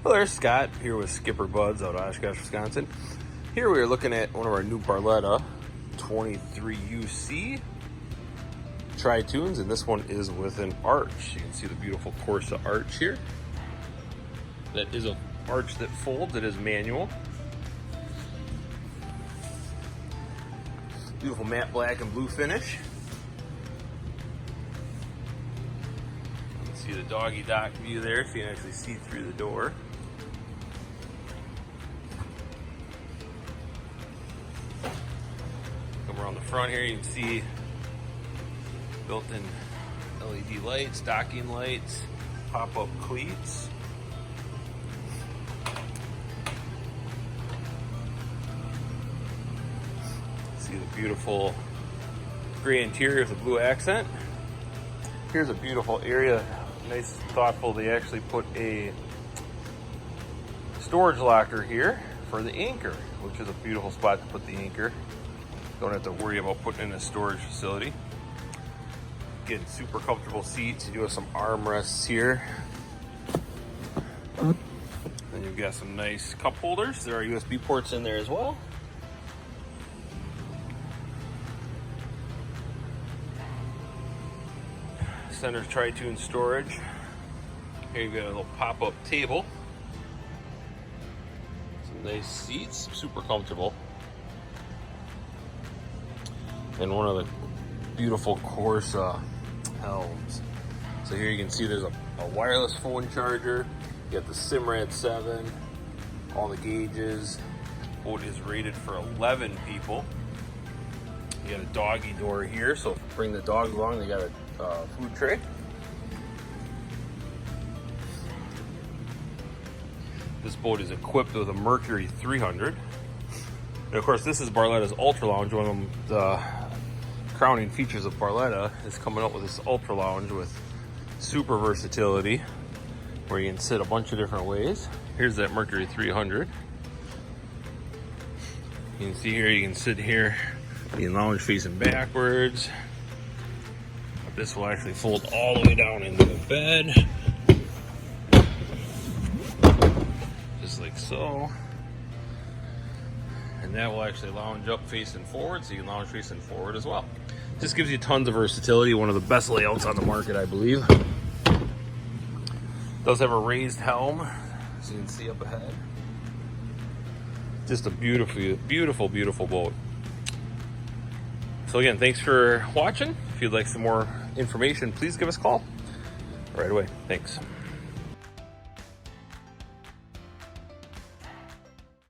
Hello there, Scott here with SkipperBud's out of Oshkosh, Wisconsin. Here we are looking at one of our new Barletta 23UCA Tri-Toons, and this one is with an arch. You can see the beautiful Corsa arch here. That is an arch that folds. It is manual. Beautiful matte black and blue finish. You can see the doggy dock view there, so you can actually see through the door. Come around the front here, you can see built-in LED lights, docking lights, pop-up cleats. See the beautiful gray interior with the blue accent. Here's a beautiful area, nice, thoughtful. They actually put a storage locker here for the anchor, which is a beautiful spot to put the anchor. Don't have to worry about putting in a storage facility. Again, super comfortable seats. You do have some armrests here. And you've got some nice cup holders. There are USB ports in there as well. Center Tri-Toon storage. Here you've got a little pop-up table. Some nice seats, super comfortable. And one of the beautiful Corsa helms. So here you can see there's a wireless phone charger. You got the Simrad 7, all the gauges. Boat is rated for 11 people. You got a doggy door here, so if you bring the dog along, they got a food tray. This boat is equipped with a Mercury 300. And of course, this is Barletta's Ultra Lounge. One of the crowning features of Barletta is coming up with this Ultra Lounge with super versatility, where you can sit a bunch of different ways. Here's that Mercury 300. You can see here, you can sit here, you can lounge facing backwards. This will actually fold all the way down into the bed, just like so. And that will actually lounge up facing forward, so you can lounge facing forward as well. Just gives you tons of versatility. One of the best layouts on the market, I believe. Does have a raised helm, so you can see up ahead. Just a beautiful, beautiful, beautiful boat. So again, thanks for watching. If you'd like some more information, please give us a call right away. Thanks.